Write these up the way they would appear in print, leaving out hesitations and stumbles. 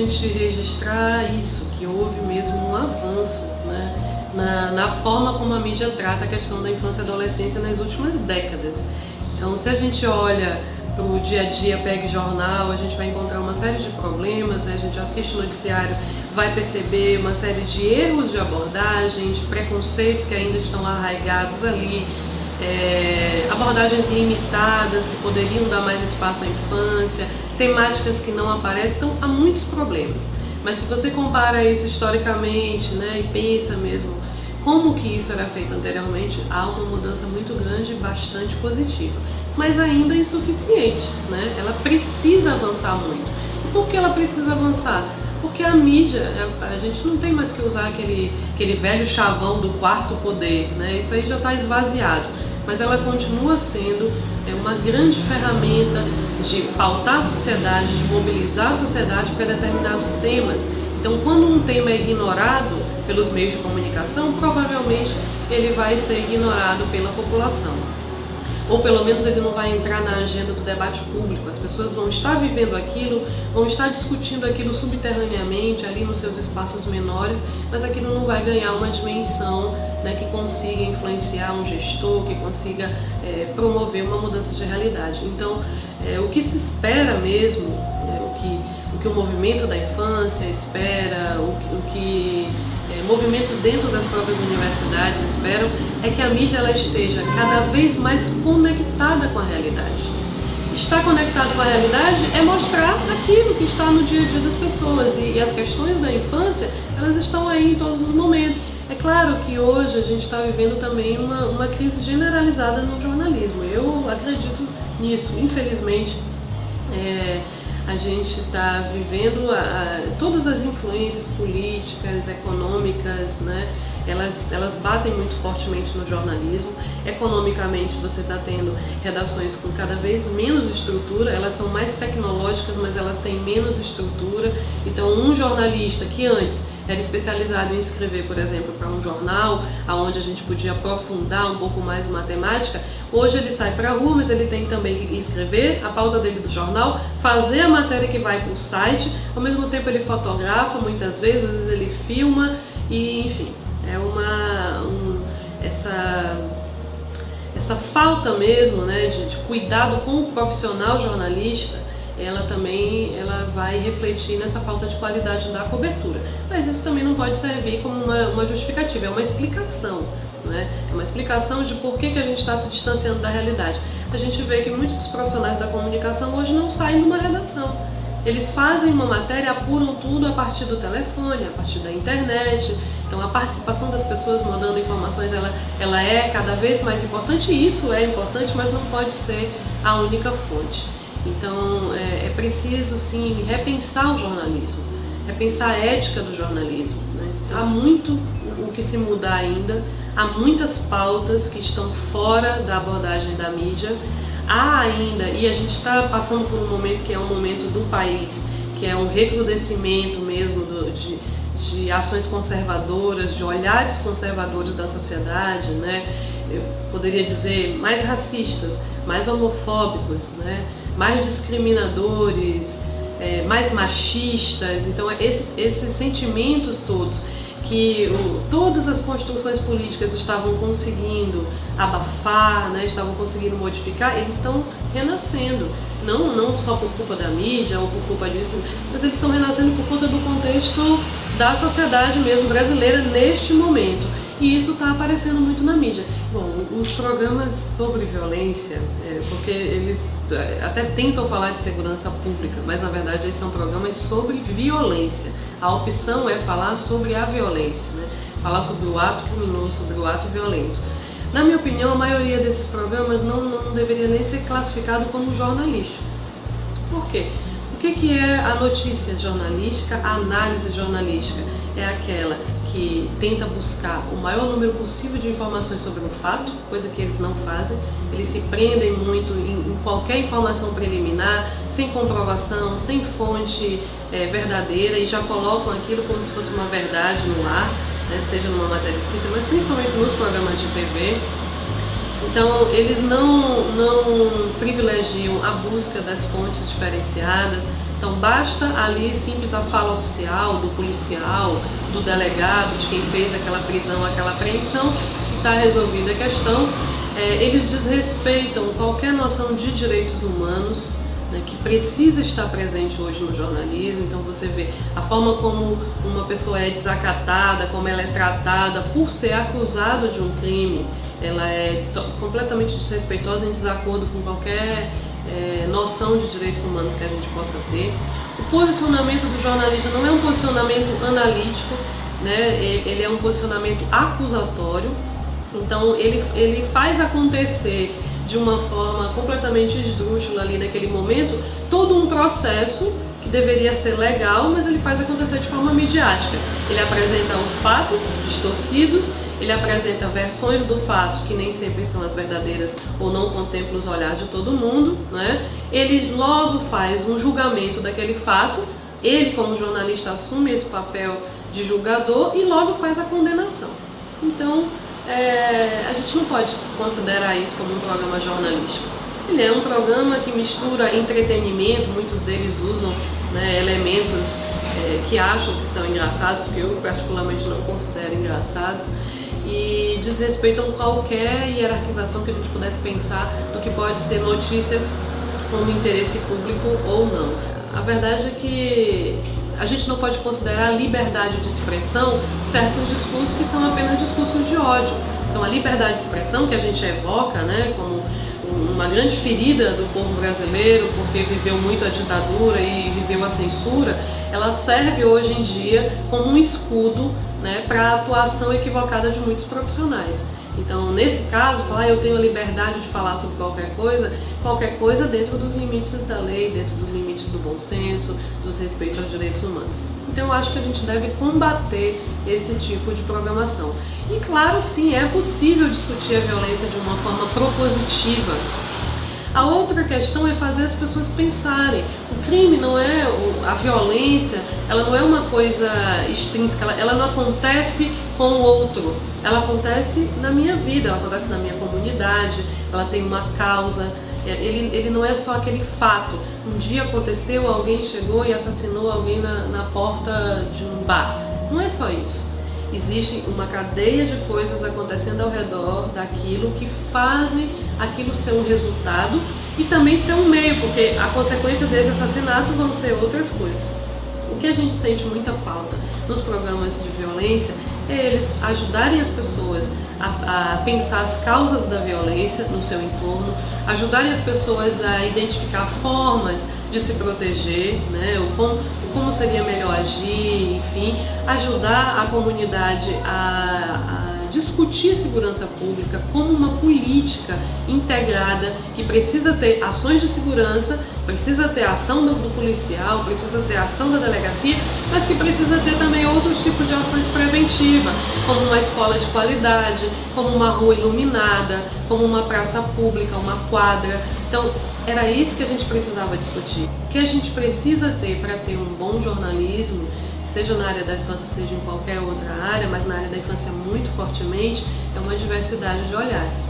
gente registrar isso, que houve mesmo um avanço, né, na forma como a mídia trata a questão da infância e adolescência nas últimas décadas. Então, se a gente olha para o dia a dia, pega jornal, a gente vai encontrar uma série de problemas, né? A gente assiste o noticiário, vai perceber uma série de erros de abordagem, de preconceitos que ainda estão arraigados ali, abordagens limitadas que poderiam dar mais espaço à infância, temáticas que não aparecem, então há muitos problemas. Mas se você compara isso historicamente, né, e pensa mesmo como que isso era feito anteriormente, há uma mudança muito grande e bastante positiva, mas ainda insuficiente, né? Ela precisa avançar muito. E por que ela precisa avançar? Porque a mídia, a gente não tem mais que usar aquele velho chavão do quarto poder, né? Isso aí já está esvaziado, mas ela continua sendo uma grande ferramenta de pautar a sociedade, de mobilizar a sociedade para determinados temas. Então, quando um tema é ignorado pelos meios de comunicação, provavelmente ele vai ser ignorado pela população. Ou pelo menos ele não vai entrar na agenda do debate público. As pessoas vão estar vivendo aquilo, vão estar discutindo aquilo subterraneamente, ali nos seus espaços menores, mas aquilo não vai ganhar uma dimensão, né, que consiga influenciar um gestor, que consiga promover uma mudança de realidade. Então, o que se espera mesmo, o que o movimento da infância espera, o que movimentos dentro das próprias universidades esperam, é que a mídia ela esteja cada vez mais conectada com a realidade. Estar conectado com a realidade é mostrar aquilo que está no dia a dia das pessoas, e as questões da infância, elas estão aí em todos os momentos. É claro que hoje a gente está vivendo também uma crise generalizada no jornalismo. Eu acredito nisso, infelizmente. A gente está vivendo todas as influências políticas, econômicas, né? Elas batem muito fortemente no jornalismo. Economicamente, você está tendo redações com cada vez menos estrutura, elas são mais tecnológicas, mas elas têm menos estrutura. Então, um jornalista que antes era especializado em escrever, por exemplo, para um jornal, onde a gente podia aprofundar um pouco mais uma temática, hoje ele sai para a rua, mas ele tem também que escrever a pauta dele do jornal, fazer a matéria que vai para o site, ao mesmo tempo ele fotografa muitas vezes, às vezes ele filma, e enfim, essa falta mesmo, né, de cuidado com o profissional jornalista, ela vai refletir nessa falta de qualidade da cobertura. Mas isso também não pode servir como uma justificativa, é uma explicação, né? É uma explicação de por que a gente está se distanciando da realidade. A gente vê que muitos dos profissionais da comunicação hoje não saem de uma redação. Eles fazem uma matéria, apuram tudo a partir do telefone, a partir da internet. Então a participação das pessoas mandando informações, ela é cada vez mais importante, e isso é importante, mas não pode ser a única fonte. Então é preciso sim repensar o jornalismo, repensar a ética do jornalismo, né? Então, há muito o que se mudar ainda, há muitas pautas que estão fora da abordagem da mídia. Há ainda, e a gente está passando por um momento que é um momento do país, que é um recrudescimento mesmo de ações conservadoras, de olhares conservadores da sociedade, né? Eu poderia dizer mais racistas, mais homofóbicos, né? Mais discriminadores, mais machistas. Então esses sentimentos todos que todas as construções políticas estavam conseguindo abafar, né, estavam conseguindo modificar, eles estão renascendo, não só por culpa da mídia ou por culpa disso, mas eles estão renascendo por conta do contexto da sociedade mesmo brasileira neste momento, e isso está aparecendo muito na mídia. Bom, os programas sobre violência, porque eles até tentam falar de segurança pública, mas na verdade eles são programas sobre violência. A opção é falar sobre a violência, né? Falar sobre o ato criminoso, sobre o ato violento. Na minha opinião, a maioria desses programas não deveria nem ser classificado como jornalístico. Por quê? O que é a notícia jornalística, a análise jornalística? É aquela que tenta buscar o maior número possível de informações sobre um fato, coisa que eles não fazem. Eles se prendem muito em qualquer informação preliminar, sem comprovação, sem fonte verdadeira, e já colocam aquilo como se fosse uma verdade no ar, né, seja numa matéria escrita, mas principalmente nos programas de TV. Então, eles não privilegiam a busca das fontes diferenciadas. Então basta ali simples a fala oficial, do policial, do delegado, de quem fez aquela prisão, aquela apreensão, e está resolvida a questão. Eles desrespeitam qualquer noção de direitos humanos, né, que precisa estar presente hoje no jornalismo. Então você vê a forma como uma pessoa é desacatada, como ela é tratada por ser acusada de um crime, ela é completamente desrespeitosa, em desacordo com qualquer noção de direitos humanos que a gente possa ter. O posicionamento do jornalista não é um posicionamento analítico, né, ele é um posicionamento acusatório. Então ele faz acontecer de uma forma completamente esdrúxula ali naquele momento todo um processo que deveria ser legal, mas ele faz acontecer de forma midiática. Ele apresenta os fatos distorcidos, ele apresenta versões do fato que nem sempre são as verdadeiras ou não contemplam os olhares de todo mundo, né? Ele logo faz um julgamento daquele fato, ele como jornalista assume esse papel de julgador e logo faz a condenação. Então, a gente não pode considerar isso como um programa jornalístico. Ele é um programa que mistura entretenimento, muitos deles usam, né, elementos que acham que são engraçados, que eu particularmente não considero engraçados, e desrespeitam qualquer hierarquização que a gente pudesse pensar do que pode ser notícia como interesse público ou não. A verdade é que a gente não pode considerar a liberdade de expressão certos discursos que são apenas discursos de ódio. Então a liberdade de expressão que a gente evoca, né, como uma grande ferida do povo brasileiro, porque viveu muito a ditadura e viveu a censura, ela serve hoje em dia como um escudo, né, para a atuação equivocada de muitos profissionais. Então, nesse caso, falar eu tenho a liberdade de falar sobre qualquer coisa dentro dos limites da lei, dentro dos limites do bom senso, dos respeitos aos direitos humanos. Então, eu acho que a gente deve combater esse tipo de programação. E, claro, sim, é possível discutir a violência de uma forma propositiva. A outra questão é fazer as pessoas pensarem. O crime não é, a violência, ela não é uma coisa extrínseca, ela não acontece com o outro, ela acontece na minha vida, ela acontece na minha comunidade, ela tem uma causa, ele não é só aquele fato. Um dia aconteceu, alguém chegou e assassinou alguém na porta de um bar. Não é só isso. Existe uma cadeia de coisas acontecendo ao redor daquilo que fazem aquilo ser um resultado e também ser um meio, porque a consequência desse assassinato vão ser outras coisas. O que a gente sente muita falta nos programas de violência é eles ajudarem as pessoas a pensar as causas da violência no seu entorno, ajudarem as pessoas a identificar formas de se proteger, né, como seria melhor agir, enfim, ajudar a comunidade a discutir segurança pública como uma política integrada que precisa ter ações de segurança, precisa ter ação do policial, precisa ter ação da delegacia, mas que precisa ter também outros tipos de ações preventivas, como uma escola de qualidade, como uma rua iluminada, como uma praça pública, uma quadra. Então, era isso que a gente precisava discutir. O que a gente precisa ter para ter um bom jornalismo, seja na área da infância, seja em qualquer outra área, mas na área da infância muito fortemente, é uma diversidade de olhares.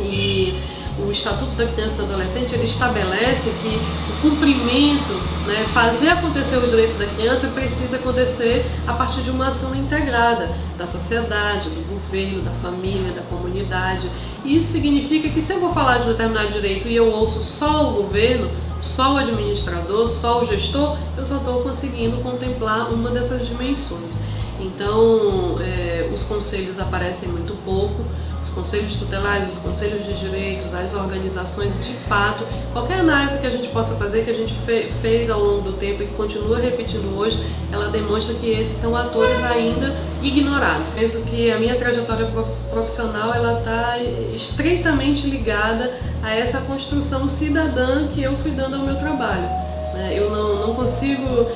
E o Estatuto da Criança e do Adolescente, ele estabelece que o cumprimento, né, fazer acontecer os direitos da criança precisa acontecer a partir de uma ação integrada da sociedade, do governo, da família, da comunidade. E isso significa que se eu vou falar de um determinado direito e eu ouço só o governo, só o administrador, só o gestor, eu só estou conseguindo contemplar uma dessas dimensões. Então, os conselhos aparecem muito pouco, os conselhos tutelares, os conselhos de direitos, as organizações, de fato, qualquer análise que a gente possa fazer, que a gente fez ao longo do tempo e que continua repetindo hoje, ela demonstra que esses são atores ainda ignorados. Penso que a minha trajetória profissional ela está estreitamente ligada a essa construção cidadã que eu fui dando ao meu trabalho. Eu não consigo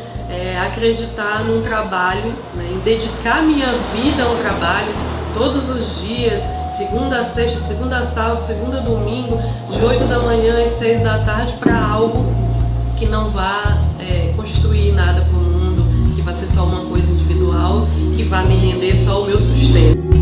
acreditar num trabalho, né, em dedicar minha vida ao trabalho todos os dias, segunda a sexta, de segunda a sábado, segunda a domingo, de 8 da manhã às 6 da tarde, para algo que não vá construir nada para o mundo, que vai ser só uma coisa individual, que vai me render só o meu sustento.